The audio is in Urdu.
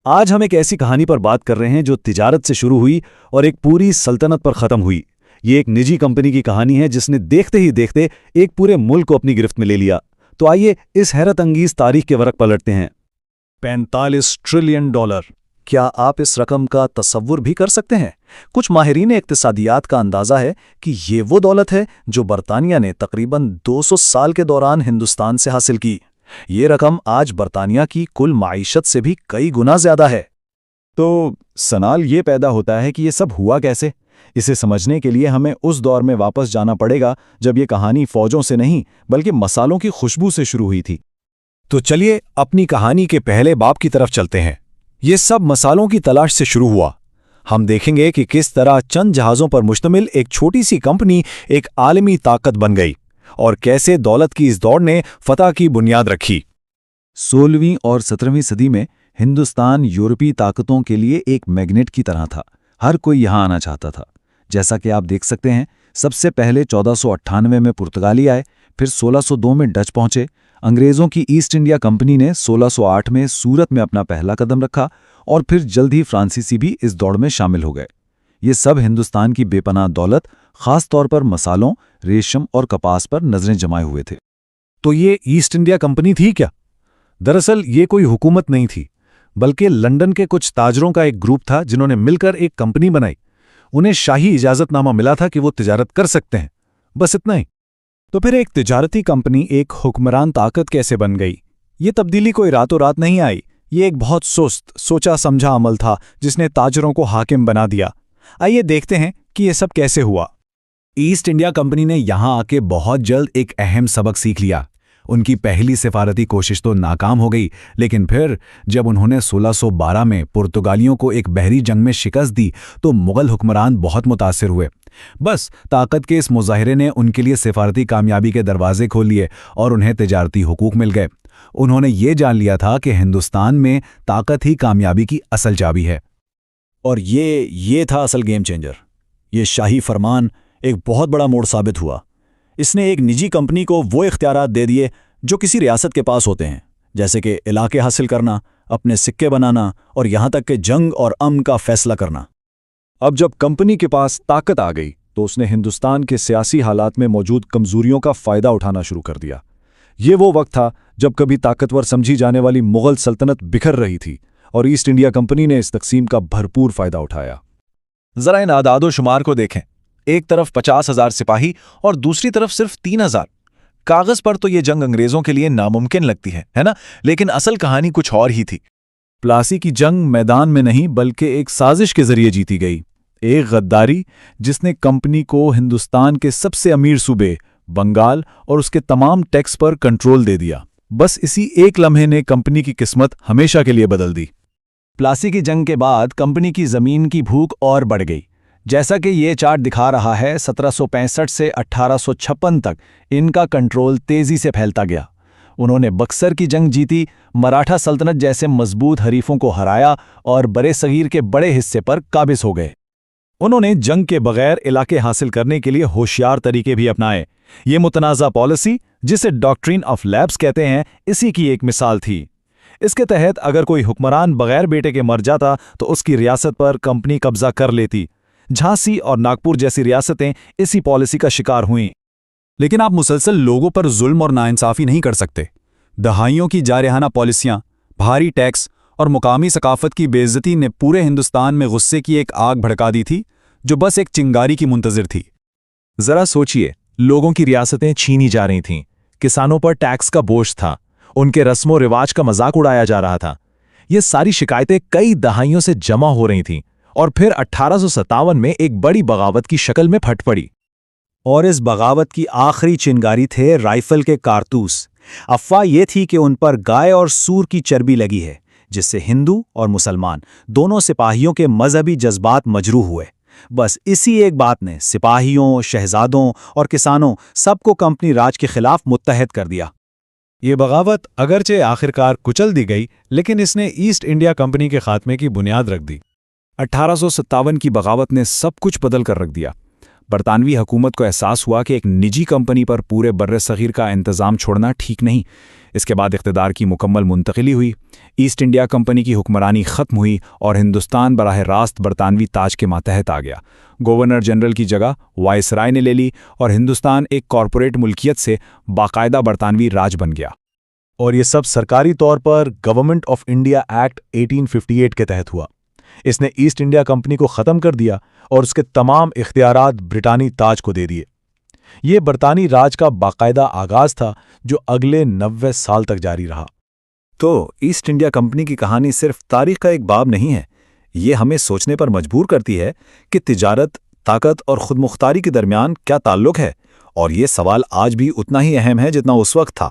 آج ہم ایک ایسی کہانی پر بات کر رہے ہیں جو تجارت سے شروع ہوئی اور ایک پوری سلطنت پر ختم ہوئی۔ یہ ایک نجی کمپنی کی کہانی ہے جس نے دیکھتے ہی دیکھتے ایک پورے ملک کو اپنی گرفت میں لے لیا۔ تو آئیے اس حیرت انگیز تاریخ کے ورق پلٹتے ہیں۔ 45 ٹریلین ڈالر۔ کیا آپ اس رقم کا تصور بھی کر سکتے ہیں؟ کچھ ماہرین اقتصادیات کا اندازہ ہے کہ یہ وہ دولت ہے جو برطانیہ نے تقریباً 200 سال کے دوران ہندوستان سے حاصل کی۔ یہ رقم آج برطانیہ کی کل معیشت سے بھی کئی گنا زیادہ ہے۔ تو سوال یہ پیدا ہوتا ہے کہ یہ سب ہوا کیسے؟ اسے سمجھنے کے لیے ہمیں اس دور میں واپس جانا پڑے گا جب یہ کہانی فوجوں سے نہیں بلکہ مسالوں کی خوشبو سے شروع ہوئی تھی۔ تو چلیے اپنی کہانی کے پہلے باب کی طرف چلتے ہیں۔ یہ سب مسالوں کی تلاش سے شروع ہوا۔ ہم دیکھیں گے کہ کس طرح چند جہازوں پر مشتمل ایک چھوٹی سی کمپنی ایک عالمی طاقت بن گئی اور کیسے دولت کی اس دوڑ نے فتح کی بنیاد رکھی۔ 16ویں اور 17ویں صدی میں ہندوستان یورپی طاقتوں کے لیے ایک میگنیٹ کی طرح تھا۔ ہر کوئی یہاں آنا چاہتا تھا۔ جیسا کہ آپ دیکھ سکتے ہیں، سب سے پہلے 1498 میں پرتگالی آئے، پھر 1602 میں ڈچ پہنچے۔ انگریزوں کی ایسٹ انڈیا کمپنی نے 1608 میں سورت میں اپنا پہلا قدم رکھا اور پھر جلد ہی فرانسیسی بھی اس دوڑ میں شامل ہو گئے۔ یہ سب ہندوستان کی بے پناہ دولت، خاص طور پر مسالوں، ریشم اور کپاس پر نظریں جمائے ہوئے تھے۔ تو یہ ایسٹ انڈیا کمپنی تھی کیا؟ دراصل یہ کوئی حکومت نہیں تھی، بلکہ لندن کے کچھ تاجروں کا ایک گروپ تھا جنہوں نے مل کر ایک کمپنی بنائی۔ انہیں شاہی اجازت نامہ ملا تھا کہ وہ تجارت کر سکتے ہیں، بس اتنا ہی۔ تو پھر ایک تجارتی کمپنی ایک حکمران طاقت کیسے بن گئی؟ یہ تبدیلی کوئی راتوں رات نہیں آئی۔ یہ ایک بہت سست، سوچا سمجھا عمل تھا جس نے تاجروں کو حاکم بنا دیا۔ آئیے دیکھتے ہیں کہ یہ سب کیسے ہوا۔ ایسٹ انڈیا کمپنی نے یہاں آ کے بہت جلد ایک اہم سبق سیکھ لیا۔ ان کی پہلی سفارتی کوشش تو ناکام ہو گئی، لیکن پھر جب انہوں نے 1612 میں پرتگالیوں کو ایک بحری جنگ میں شکست دی تو مغل حکمران بہت متاثر ہوئے۔ بس طاقت کے اس مظاہرے نے ان کے لیے سفارتی کامیابی کے دروازے کھول لیے اور انہیں تجارتی حقوق مل گئے۔ انہوں نے یہ جان لیا تھا کہ ہندوستان میں طاقت ہی کامیابی کی اصل چابی ہے۔ اور یہ تھا اصل گیم چینجر۔ یہ شاہی فرمان ایک بہت بڑا موڑ ثابت ہوا۔ اس نے ایک نجی کمپنی کو وہ اختیارات دے دیے جو کسی ریاست کے پاس ہوتے ہیں، جیسے کہ علاقے حاصل کرنا، اپنے سکے بنانا اور یہاں تک کہ جنگ اور امن کا فیصلہ کرنا۔ اب جب کمپنی کے پاس طاقت آ گئی تو اس نے ہندوستان کے سیاسی حالات میں موجود کمزوریوں کا فائدہ اٹھانا شروع کر دیا۔ یہ وہ وقت تھا جب کبھی طاقتور سمجھی جانے والی مغل سلطنت بکھر رہی تھی اور ایسٹ انڈیا کمپنی نے اس تقسیم کا بھرپور فائدہ اٹھایا۔ ذرا ان اعداد و شمار کو دیکھیں۔ ایک طرف 50,000 سپاہی اور دوسری طرف صرف 3,000۔ کاغذ پر تو یہ جنگ انگریزوں کے لیے ناممکن لگتی ہے نا؟ لیکن اصل کہانی کچھ اور ہی تھی۔ پلاسی کی جنگ میدان میں نہیں بلکہ ایک سازش کے ذریعے جیتی گئی، ایک غداری جس نے کمپنی کو ہندوستان کے سب سے امیر صوبے بنگال اور اس کے تمام ٹیکس پر کنٹرول دے دیا۔ بس اسی ایک لمحے نے کمپنی کی قسمت ہمیشہ کے لیے بدل دی۔ پلاسی کی جنگ کے بعد کمپنی کی زمین کی بھوک اور بڑھ گئی۔ جیسا کہ یہ چارٹ دکھا رہا ہے، 1765 سے 1856 تک ان کا کنٹرول تیزی سے پھیلتا گیا۔ انہوں نے بکسر کی جنگ جیتی، مراٹھا سلطنت جیسے مضبوط حریفوں کو ہرایا اور برے صغیر کے بڑے حصے پر قابض ہو گئے۔ انہوں نے جنگ کے بغیر علاقے حاصل کرنے کے لیے ہوشیار طریقے بھی اپنائے۔ یہ متنازع پالیسی، جسے ڈاکٹرین آف لیپس کہتے ہیں، اسی کی ایک مثال تھی۔ اس کے تحت اگر کوئی حکمران بغیر بیٹے کے مر جاتا تو اس کی ریاست پر کمپنی قبضہ کر لیتی۔ جھانسی اور ناگپور جیسی ریاستیں اسی پالیسی کا شکار ہوئیں۔ لیکن آپ مسلسل لوگوں پر ظلم اور ناانصافی نہیں کر سکتے۔ دہائیوں کی جارحانہ پالیسیاں، بھاری ٹیکس اور مقامی ثقافت کی بے عزتی نے پورے ہندوستان میں غصے کی ایک آگ بھڑکا دی تھی جو بس ایک چنگاری کی منتظر تھی۔ ذرا سوچئے، لوگوں کی ریاستیں چھینی جا رہی تھیں، کسانوں پر ٹیکس کا بوجھ تھا، ان کے رسم و رواج کا مذاق اڑایا جا رہا تھا۔ یہ ساری شکایتیں کئی دہائیوں سے جمع ہو رہی تھیں اور پھر 1857 میں ایک بڑی بغاوت کی شکل میں پھٹ پڑی۔ اور اس بغاوت کی آخری چنگاری تھے رائفل کے کارتوس۔ افواہ یہ تھی کہ ان پر گائے اور سور کی چربی لگی ہے، جس سے ہندو اور مسلمان دونوں سپاہیوں کے مذہبی جذبات مجروح ہوئے۔ بس اسی ایک بات نے سپاہیوں، شہزادوں اور کسانوں سب کو کمپنی راج کے خلاف متحد کر دیا۔ یہ بغاوت اگرچہ آخرکار کچل دی گئی، لیکن اس نے ایسٹ انڈیا کمپنی کے خاتمے کی بنیاد رکھ دی۔ 1857 کی بغاوت نے سب کچھ بدل کر رکھ دیا۔ برطانوی حکومت کو احساس ہوا کہ ایک نجی کمپنی پر پورے برصغیر کا انتظام چھوڑنا ٹھیک نہیں۔ اس کے بعد اقتدار کی مکمل منتقلی ہوئی، ایسٹ انڈیا کمپنی کی حکمرانی ختم ہوئی اور ہندوستان براہ راست برطانوی تاج کے ماتحت آ گیا۔ گورنر جنرل کی جگہ وائسرائے نے لے لی اور ہندوستان ایک کارپوریٹ ملکیت سے باقاعدہ برطانوی راج بن گیا۔ اور یہ سب سرکاری طور پر گورنمنٹ آف انڈیا ایکٹ 1858 کے تحت ہوا۔ اس نے ایسٹ انڈیا کمپنی کو ختم کر دیا اور اس کے تمام اختیارات برطانوی تاج کو دے دیے۔ یہ برطانوی راج کا باقاعدہ آغاز تھا جو اگلے 90 سال تک جاری رہا۔ تو ایسٹ انڈیا کمپنی کی کہانی صرف تاریخ کا ایک باب نہیں ہے، یہ ہمیں سوچنے پر مجبور کرتی ہے کہ تجارت، طاقت اور خود مختاری کے درمیان کیا تعلق ہے، اور یہ سوال آج بھی اتنا ہی اہم ہے جتنا اس وقت تھا۔